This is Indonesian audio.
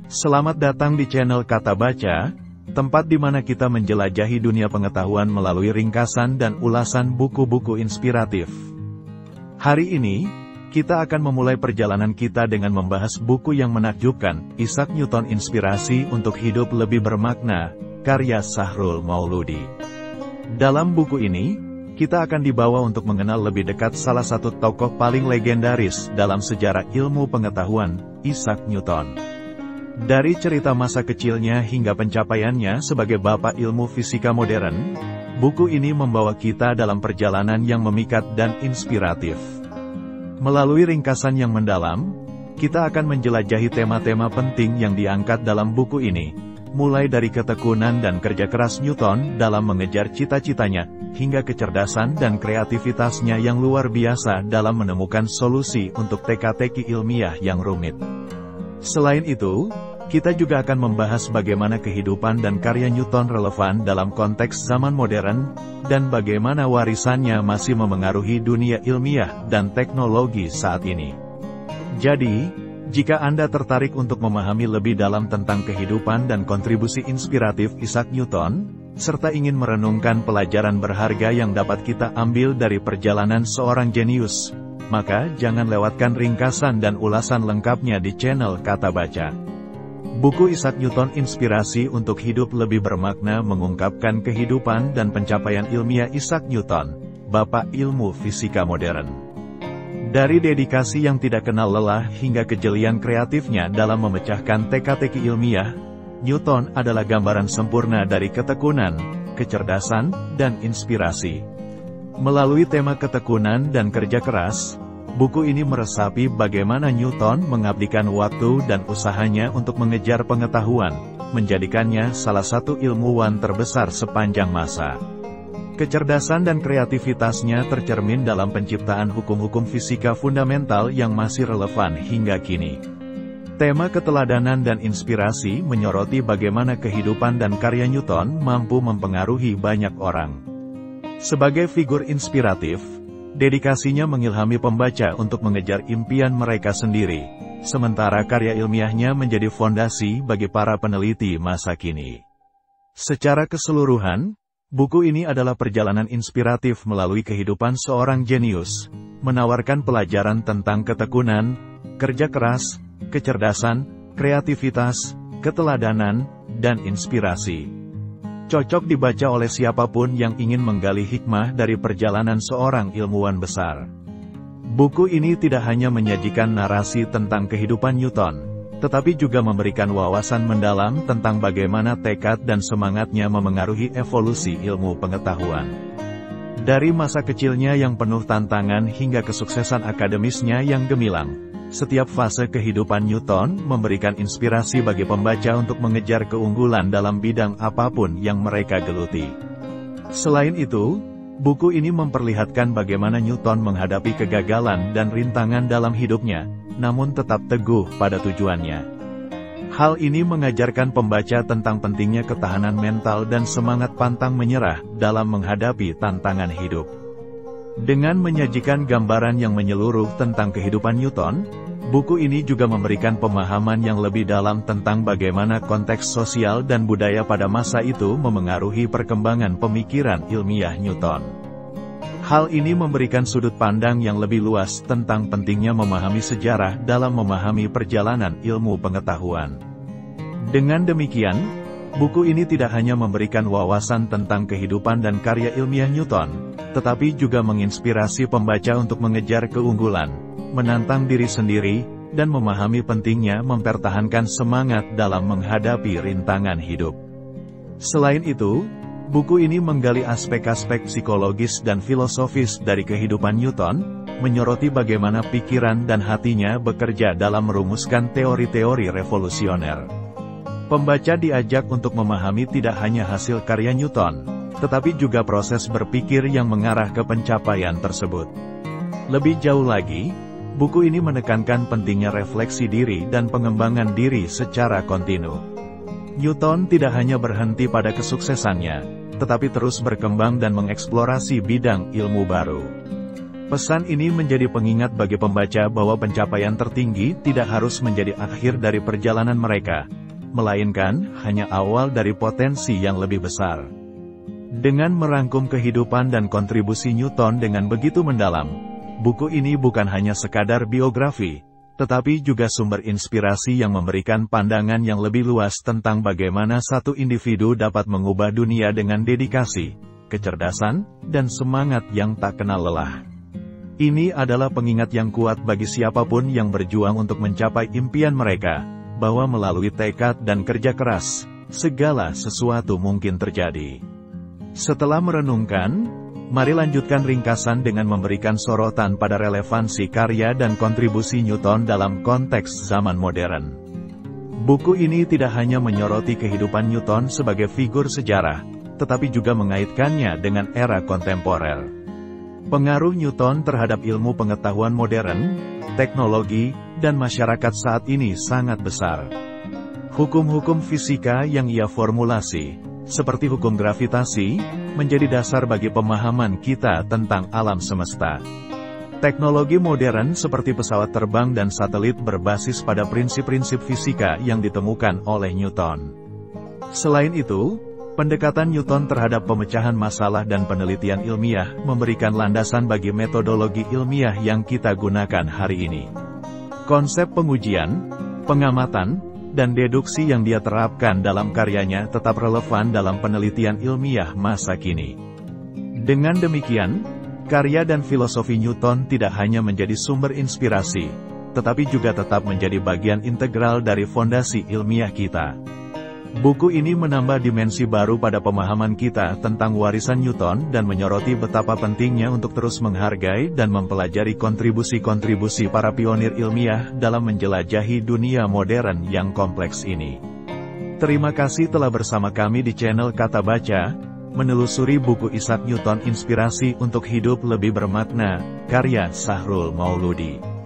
Selamat datang di channel Kata Baca, tempat di mana kita menjelajahi dunia pengetahuan melalui ringkasan dan ulasan buku-buku inspiratif. Hari ini, kita akan memulai perjalanan kita dengan membahas buku yang menakjubkan, Isaac Newton Inspirasi untuk Hidup Lebih Bermakna, karya Sahrul Mauludi. Dalam buku ini, kita akan dibawa untuk mengenal lebih dekat salah satu tokoh paling legendaris dalam sejarah ilmu pengetahuan, Isaac Newton. Dari cerita masa kecilnya hingga pencapaiannya sebagai bapak ilmu fisika modern, buku ini membawa kita dalam perjalanan yang memikat dan inspiratif. Melalui ringkasan yang mendalam, kita akan menjelajahi tema-tema penting yang diangkat dalam buku ini, mulai dari ketekunan dan kerja keras Newton dalam mengejar cita-citanya, hingga kecerdasan dan kreativitasnya yang luar biasa dalam menemukan solusi untuk teka-teki ilmiah yang rumit. Selain itu, kita juga akan membahas bagaimana kehidupan dan karya Newton relevan dalam konteks zaman modern, dan bagaimana warisannya masih memengaruhi dunia ilmiah dan teknologi saat ini. Jadi, jika Anda tertarik untuk memahami lebih dalam tentang kehidupan dan kontribusi inspiratif Isaac Newton, serta ingin merenungkan pelajaran berharga yang dapat kita ambil dari perjalanan seorang jenius, maka jangan lewatkan ringkasan dan ulasan lengkapnya di channel Kata Baca. Buku Isaac Newton Inspirasi untuk Hidup Lebih Bermakna mengungkapkan kehidupan dan pencapaian ilmiah Isaac Newton, bapak ilmu fisika modern. Dari dedikasi yang tidak kenal lelah hingga kejelian kreatifnya dalam memecahkan teka-teki ilmiah, Newton adalah gambaran sempurna dari ketekunan, kecerdasan, dan inspirasi. Melalui tema ketekunan dan kerja keras, buku ini meresapi bagaimana Newton mengabdikan waktu dan usahanya untuk mengejar pengetahuan, menjadikannya salah satu ilmuwan terbesar sepanjang masa. Kecerdasan dan kreativitasnya tercermin dalam penciptaan hukum-hukum fisika fundamental yang masih relevan hingga kini. Tema keteladanan dan inspirasi menyoroti bagaimana kehidupan dan karya Newton mampu mempengaruhi banyak orang. Sebagai figur inspiratif, dedikasinya mengilhami pembaca untuk mengejar impian mereka sendiri, sementara karya ilmiahnya menjadi fondasi bagi para peneliti masa kini. Secara keseluruhan, buku ini adalah perjalanan inspiratif melalui kehidupan seorang jenius, menawarkan pelajaran tentang ketekunan, kerja keras, kecerdasan, kreativitas, keteladanan, dan inspirasi. Cocok dibaca oleh siapapun yang ingin menggali hikmah dari perjalanan seorang ilmuwan besar. Buku ini tidak hanya menyajikan narasi tentang kehidupan Newton, tetapi juga memberikan wawasan mendalam tentang bagaimana tekad dan semangatnya memengaruhi evolusi ilmu pengetahuan. Dari masa kecilnya yang penuh tantangan hingga kesuksesan akademisnya yang gemilang, setiap fase kehidupan Newton memberikan inspirasi bagi pembaca untuk mengejar keunggulan dalam bidang apapun yang mereka geluti. Selain itu, buku ini memperlihatkan bagaimana Newton menghadapi kegagalan dan rintangan dalam hidupnya, namun tetap teguh pada tujuannya. Hal ini mengajarkan pembaca tentang pentingnya ketahanan mental dan semangat pantang menyerah dalam menghadapi tantangan hidup. Dengan menyajikan gambaran yang menyeluruh tentang kehidupan Newton, buku ini juga memberikan pemahaman yang lebih dalam tentang bagaimana konteks sosial dan budaya pada masa itu memengaruhi perkembangan pemikiran ilmiah Newton. Hal ini memberikan sudut pandang yang lebih luas tentang pentingnya memahami sejarah dalam memahami perjalanan ilmu pengetahuan. Dengan demikian, buku ini tidak hanya memberikan wawasan tentang kehidupan dan karya ilmiah Newton, tetapi juga menginspirasi pembaca untuk mengejar keunggulan, menantang diri sendiri, dan memahami pentingnya mempertahankan semangat dalam menghadapi rintangan hidup. Selain itu, buku ini menggali aspek-aspek psikologis dan filosofis dari kehidupan Newton, menyoroti bagaimana pikiran dan hatinya bekerja dalam merumuskan teori-teori revolusioner. Pembaca diajak untuk memahami tidak hanya hasil karya Newton, tetapi juga proses berpikir yang mengarah ke pencapaian tersebut. Lebih jauh lagi, buku ini menekankan pentingnya refleksi diri dan pengembangan diri secara kontinu. Newton tidak hanya berhenti pada kesuksesannya, tetapi terus berkembang dan mengeksplorasi bidang ilmu baru. Pesan ini menjadi pengingat bagi pembaca bahwa pencapaian tertinggi tidak harus menjadi akhir dari perjalanan mereka, melainkan hanya awal dari potensi yang lebih besar. Dengan merangkum kehidupan dan kontribusi Newton dengan begitu mendalam, buku ini bukan hanya sekadar biografi, tetapi juga sumber inspirasi yang memberikan pandangan yang lebih luas tentang bagaimana satu individu dapat mengubah dunia dengan dedikasi, kecerdasan, dan semangat yang tak kenal lelah. Ini adalah pengingat yang kuat bagi siapapun yang berjuang untuk mencapai impian mereka, bahwa melalui tekad dan kerja keras, segala sesuatu mungkin terjadi. Setelah merenungkan, mari lanjutkan ringkasan dengan memberikan sorotan pada relevansi karya dan kontribusi Newton dalam konteks zaman modern. Buku ini tidak hanya menyoroti kehidupan Newton sebagai figur sejarah, tetapi juga mengaitkannya dengan era kontemporer. Pengaruh Newton terhadap ilmu pengetahuan modern, teknologi, dan masyarakat saat ini sangat besar. Hukum-hukum fisika yang ia formulasi, seperti hukum gravitasi, menjadi dasar bagi pemahaman kita tentang alam semesta. Teknologi modern seperti pesawat terbang dan satelit berbasis pada prinsip-prinsip fisika yang ditemukan oleh Newton. Selain itu, pendekatan Newton terhadap pemecahan masalah dan penelitian ilmiah memberikan landasan bagi metodologi ilmiah yang kita gunakan hari ini. Konsep pengujian, pengamatan, dan deduksi yang dia terapkan dalam karyanya tetap relevan dalam penelitian ilmiah masa kini. Dengan demikian, karya dan filosofi Newton tidak hanya menjadi sumber inspirasi, tetapi juga tetap menjadi bagian integral dari fondasi ilmiah kita. Buku ini menambah dimensi baru pada pemahaman kita tentang warisan Newton dan menyoroti betapa pentingnya untuk terus menghargai dan mempelajari kontribusi-kontribusi para pionir ilmiah dalam menjelajahi dunia modern yang kompleks ini. Terima kasih telah bersama kami di channel Kata Baca, menelusuri buku Isaac Newton Inspirasi untuk Hidup Lebih Bermakna, karya Sahrul Mauludi.